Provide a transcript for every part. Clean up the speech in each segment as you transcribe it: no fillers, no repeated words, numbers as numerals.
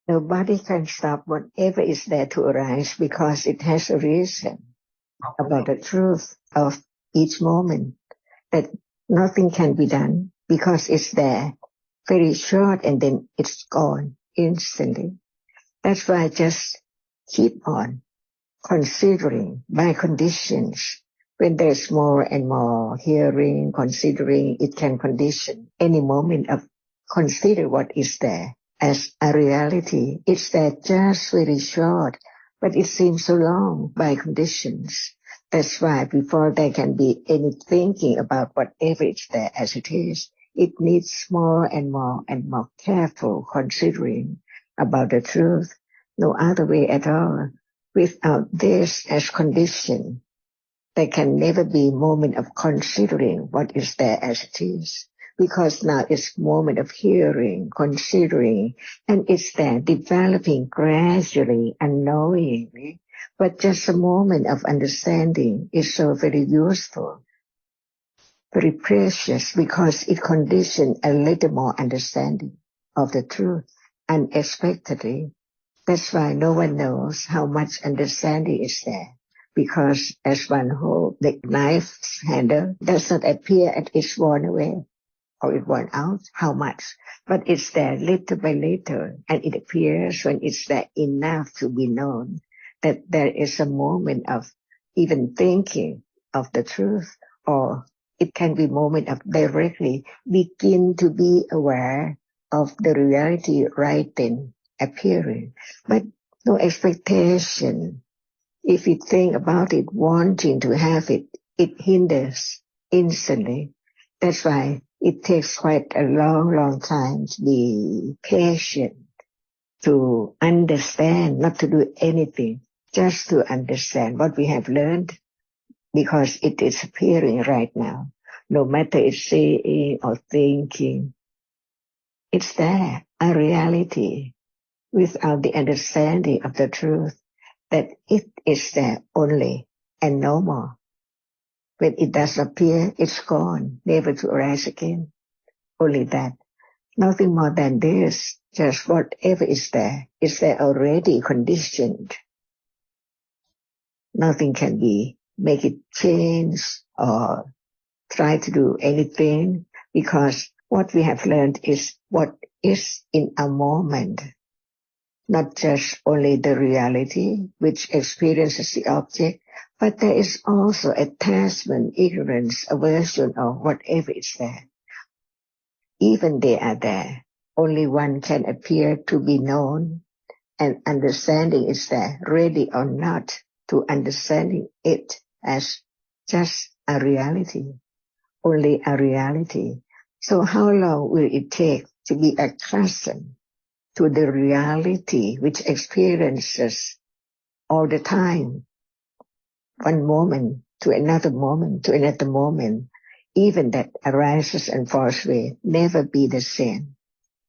Nobody can stop whatever is there to arise because it has a reason about the truth of each moment, that nothing can be done because it's there, very short, and then it's gone instantly. That's why I just keep on considering by conditions. When there's more and more hearing, considering, it can condition any moment of consider what is there as a reality. It's there just very short, but it seems so long by conditions. That's why before there can be any thinking about whatever is there as it is, it needs more and more and more careful considering about the truth. No other way at all. Without this as condition, there can never be moment of considering what is there as it is. Because now it's moment of hearing, considering, and it's there developing gradually, unknowingly. But just a moment of understanding is so very useful, very precious, because it conditions a little more understanding of the truth unexpectedly. That's why no one knows how much understanding is there. Because as one holds the knife's handle does not appear at it's worn away or it worn out, how much. But it's there little by little, and it appears when it's there enough to be known that there is a moment of even thinking of the truth, or it can be a moment of directly begin to be aware of the reality right then appearing, but no expectation. If you think about it, wanting to have it, it hinders instantly. That's why it takes quite a long time to be patient, to understand, not to do anything, just to understand what we have learned, because it is appearing right now. No matter it's saying or thinking, it's there, a reality. Without the understanding of the truth, that it is there only and no more. When it does appear, it's gone, never to arise again. Only that. Nothing more than this. Just whatever is there already conditioned. Nothing can be, make it change or try to do anything, because what we have learned is what is in a moment. Not just only the reality which experiences the object, but there is also attachment, ignorance, aversion, or whatever is there. Even they are there. Only one can appear to be known, and understanding is there, ready or not to understanding it as just a reality, only a reality. So how long will it take to be accustomed to the reality which experiences all the time, one moment to another moment to another moment, even that arises and falls away, never be the same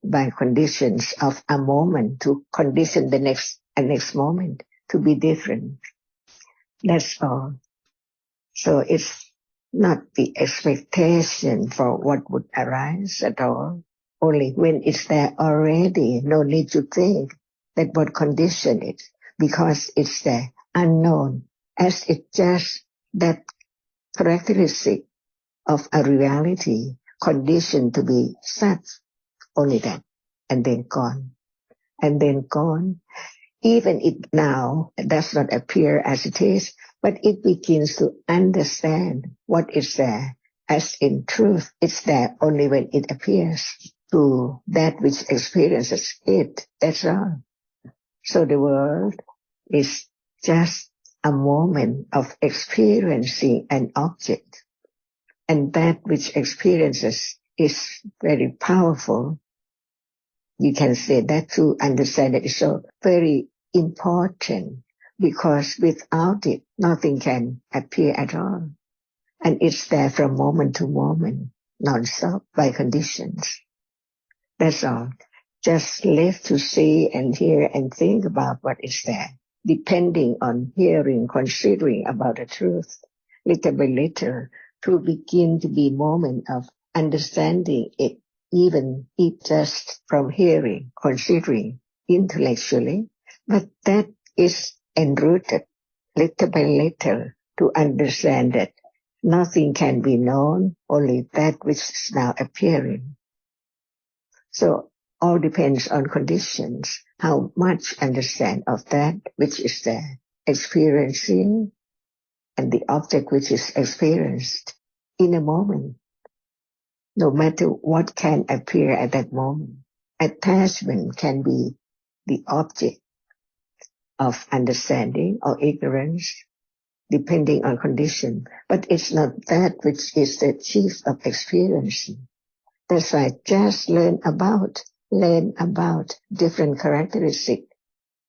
by conditions of a moment to condition the next moment to be different. That's all. So it's not the expectation for what would arise at all. Only when it's there already, no need to think that what condition it, because it's there, unknown, as it just that characteristic of a reality conditioned to be such, only that, and then gone. And then gone. Even it now does not appear as it is, but it begins to understand what is there. As in truth, it's there only when it appears to that which experiences it. That's all. So the world is just a moment of experiencing an object. And that which experiences is very powerful. You can say that to understand it is so very important, because without it, nothing can appear at all. And it's there from moment to moment, non-stop by conditions. That's all. Just left to see and hear and think about what is there, depending on hearing, considering about the truth, little by little, to begin to be moment of understanding it, even if just from hearing, considering, intellectually, but that is enrooted little by little to understand that nothing can be known, only that which is now appearing. So all depends on conditions, how much understand of that which is there, experiencing, and the object which is experienced in a moment, no matter what can appear at that moment. Attachment can be the object of understanding or ignorance, depending on condition, but it's not that which is the chief of experiencing. That's why just learn about different characteristics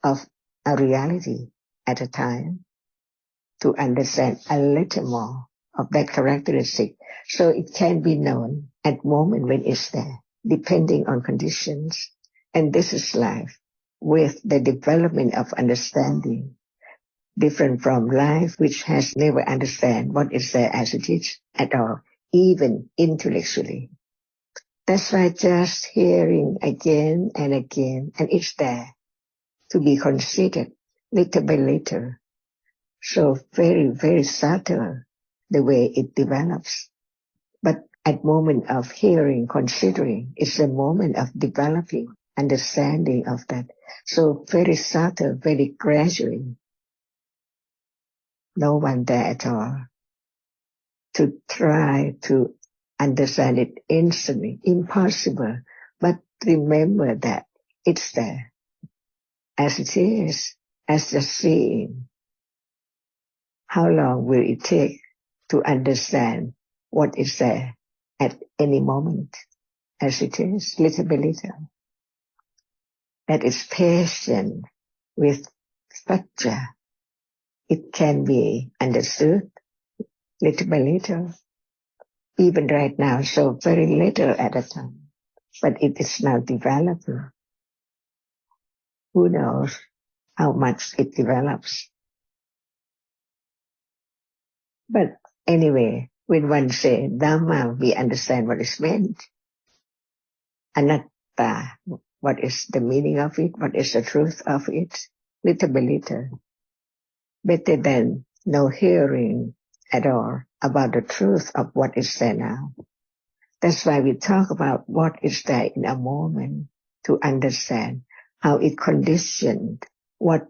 of a reality at a time to understand a little more of that characteristic, so it can be known at moment when it's there, depending on conditions. And this is life with the development of understanding, different from life which has never understand what is there as it is at all, even intellectually. That's why just hearing again and again, and it's there to be considered little by little. So very, very subtle the way it develops. But at moment of hearing, considering, it's a moment of developing understanding of that. So very subtle, very gradually. No one there at all to try to understand it instantly. Impossible. But remember that it's there as it is, as the seeing. How long will it take to understand what is there at any moment as it is, little by little? That is patient with structure. It can be understood little by little, even right now, so very little at a time. But it is now developing. Who knows how much it develops? But anyway, when one says Dhamma, we understand what is meant. Anatta, what is the meaning of it? What is the truth of it? Little by little. Better than no hearing at all about the truth of what is there now. That's why we talk about what is there in a moment to understand how it conditioned what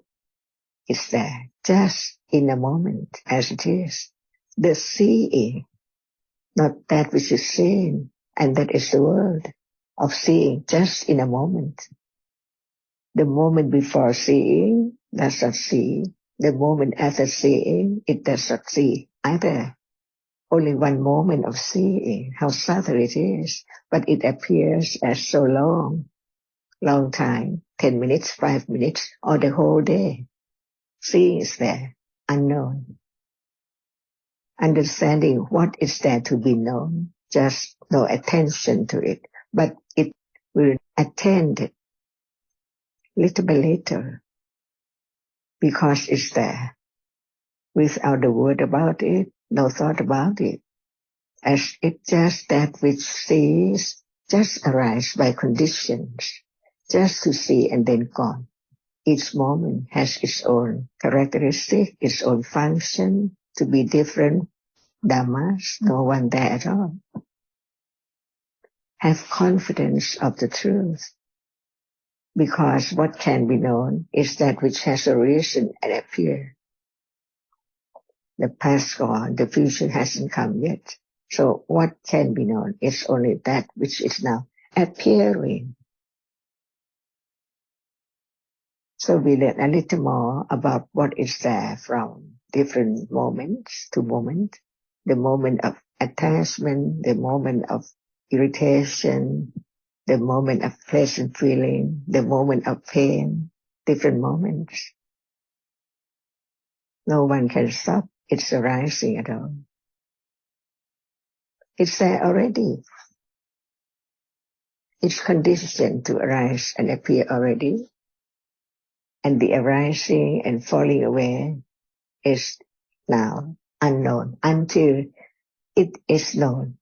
is there just in a moment as it is. The seeing, not that which is seen, and that is the world of seeing just in a moment. The moment before seeing does not see. The moment after seeing, it does not see either. Only one moment of seeing, how subtle it is, but it appears as so long time, 10 minutes, 5 minutes, or the whole day. Seeing is there, unknown. Understanding what is there to be known, just no attention to it, but it will attend it little by little because it's there. Without a word about it, no thought about it. As it just that which sees, just arise by conditions, just to see and then gone. Each moment has its own characteristic, its own function, to be different Dhammas, no one there at all. Have confidence of the truth, because what can be known is that which has arisen and appeared. The past gone, the future hasn't come yet. So what can be known is only that which is now appearing. So we learn a little more about what is there from different moments to moment. The moment of attachment, the moment of irritation, the moment of pleasant feeling, the moment of pain, different moments. No one can stop its arising at all. It's there already. It's conditioned to arise and appear already. And the arising and falling away is now unknown until it is known.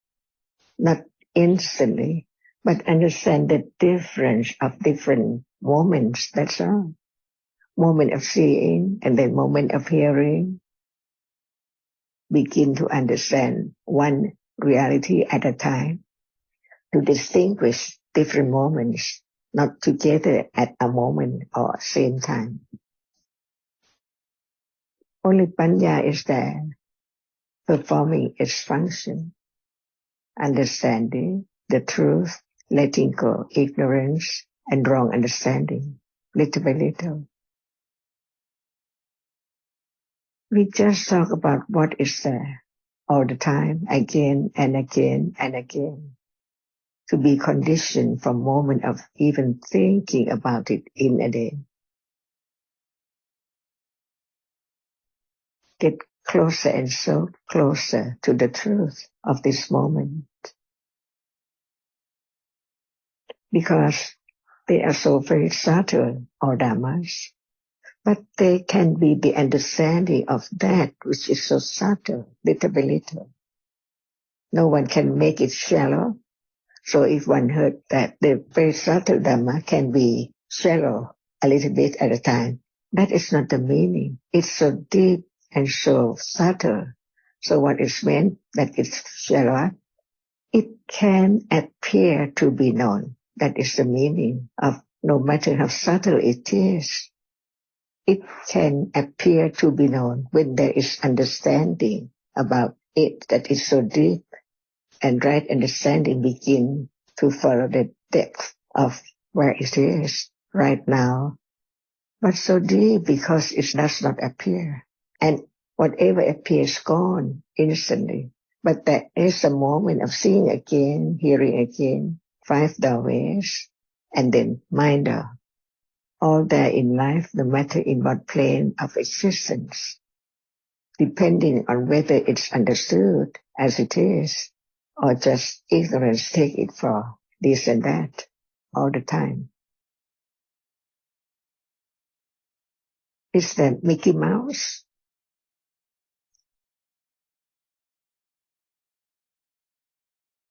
Not instantly, but understand the difference of different moments, that's all. Moment of seeing and then moment of hearing. Begin to understand one reality at a time, to distinguish different moments, not together at a moment or same time. Only Panya is there, performing its function, understanding the truth, letting go ignorance and wrong understanding, little by little. We just talk about what is there all the time, again and again and again, to be conditioned from moment of even thinking about it in a day. Get closer and so closer to the truth of this moment, because they are so very subtle, or dhammas, but they can be the understanding of that which is so subtle, little by little. No one can make it shallow. So if one heard that the very subtle Dhamma can be shallow a little bit at a time, that is not the meaning. It's so deep and so subtle. So what is meant that it's shallow? It can appear to be known. That is the meaning of no matter how subtle it is. It can appear to be known when there is understanding about it that is so deep, and right understanding begin to follow the depth of where it is right now, but so deep because it does not appear. And whatever appears gone instantly. But there is a moment of seeing again, hearing again, 5 doorways, and then minder. All there in life, no matter in what plane of existence, depending on whether it's understood as it is, or just ignorance take it for this and that all the time. It's the Mickey Mouse